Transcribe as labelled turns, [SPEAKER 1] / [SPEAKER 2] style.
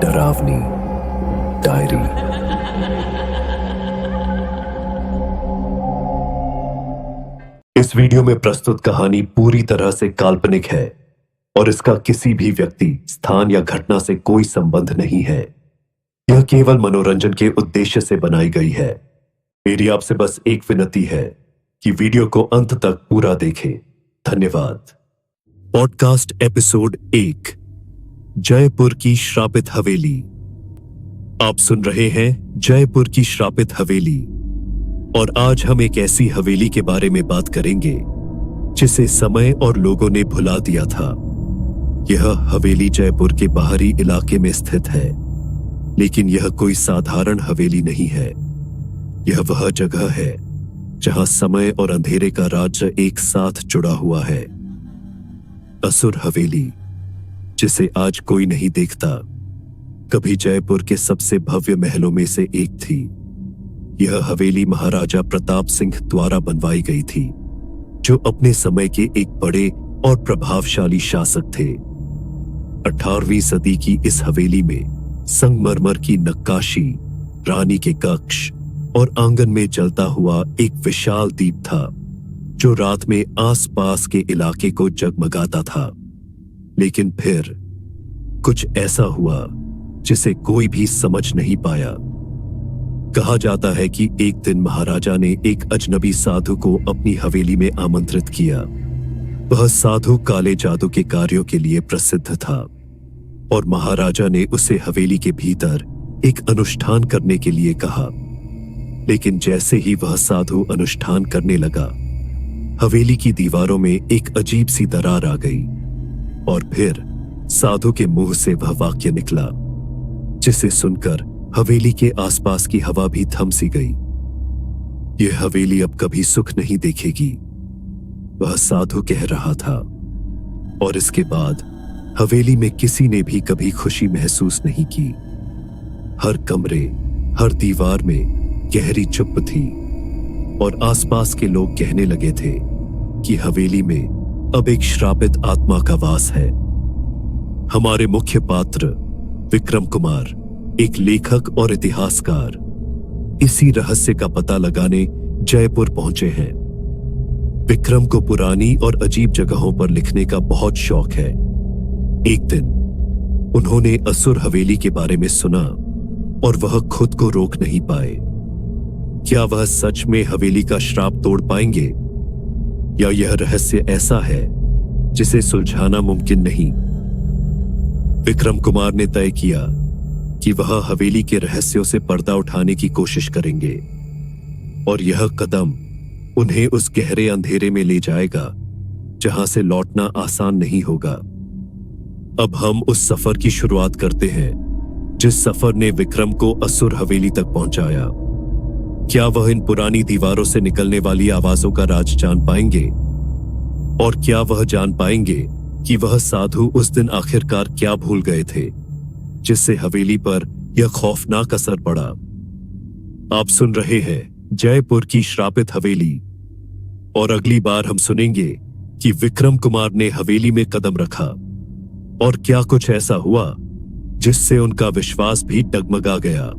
[SPEAKER 1] डरावनी डायरी। इस वीडियो में प्रस्तुत कहानी पूरी तरह से काल्पनिक है और इसका किसी भी व्यक्ति, स्थान या घटना से कोई संबंध नहीं है। यह केवल मनोरंजन के उद्देश्य से बनाई गई है। मेरी आपसे बस एक विनती है कि वीडियो को अंत तक पूरा देखें। धन्यवाद। पॉडकास्ट एपिसोड 1, जयपुर की श्रापित हवेली। आप सुन रहे हैं जयपुर की श्रापित हवेली, और आज हम एक ऐसी हवेली के बारे में बात करेंगे जिसे समय और लोगों ने भुला दिया था। यह हवेली जयपुर के बाहरी इलाके में स्थित है, लेकिन यह कोई साधारण हवेली नहीं है। यह वह जगह है जहां समय और अंधेरे का राज्य एक साथ जुड़ा हुआ है। असुर हवेली, जिसे आज कोई नहीं देखता, कभी जयपुर के सबसे भव्य महलों में से एक थी। यह हवेली महाराजा प्रताप सिंह द्वारा बनवाई गई थी, जो अपने समय के एक बड़े और प्रभावशाली शासक थे। 18वीं सदी की इस हवेली में संगमरमर की नक्काशी, रानी के कक्ष और आंगन में जलता हुआ एक विशाल दीप था, जो रात में आसपास के इलाके को जगमगाता था। लेकिन फिर कुछ ऐसा हुआ जिसे कोई भी समझ नहीं पाया। कहा जाता है कि एक दिन महाराजा ने एक अजनबी साधु को अपनी हवेली में आमंत्रित किया। वह साधु काले जादू के कार्यों के लिए प्रसिद्ध था और महाराजा ने उसे हवेली के भीतर एक अनुष्ठान करने के लिए कहा। लेकिन जैसे ही वह साधु अनुष्ठान करने लगा, हवेली की दीवारों में एक अजीब सी दरार आ गई और फिर साधु के मुंह से वह वाक्य निकला, जिसे सुनकर हवेली के आसपास की हवा भी थम सी गई। यह हवेली अब कभी सुख नहीं देखेगी, वह साधु कह रहा था। और इसके बाद हवेली में किसी ने भी कभी खुशी महसूस नहीं की। हर कमरे, हर दीवार में गहरी चुप थी और आसपास के लोग कहने लगे थे कि हवेली में अब एक श्रापित आत्मा का वास है। हमारे मुख्य पात्र विक्रम कुमार, एक लेखक और इतिहासकार, इसी रहस्य का पता लगाने जयपुर पहुंचे हैं। विक्रम को पुरानी और अजीब जगहों पर लिखने का बहुत शौक है। एक दिन उन्होंने असुर हवेली के बारे में सुना और वह खुद को रोक नहीं पाए। क्या वह सच में हवेली का श्राप तोड़ पाएंगे, या यह रहस्य ऐसा है जिसे सुलझाना मुमकिन नहीं? विक्रम कुमार ने तय किया कि वह हवेली के रहस्यों से पर्दा उठाने की कोशिश करेंगे, और यह कदम उन्हें उस गहरे अंधेरे में ले जाएगा जहां से लौटना आसान नहीं होगा। अब हम उस सफर की शुरुआत करते हैं जिस सफर ने विक्रम को असुर हवेली तक पहुंचाया। क्या वह इन पुरानी दीवारों से निकलने वाली आवाजों का राज जान पाएंगे, और क्या वह जान पाएंगे कि वह साधु उस दिन आखिरकार क्या भूल गए थे जिससे हवेली पर यह खौफनाक असर पड़ा? आप सुन रहे हैं जयपुर की श्रापित हवेली, और अगली बार हम सुनेंगे कि विक्रम कुमार ने हवेली में कदम रखा और क्या कुछ ऐसा हुआ जिससे उनका विश्वास भी डगमगा गया।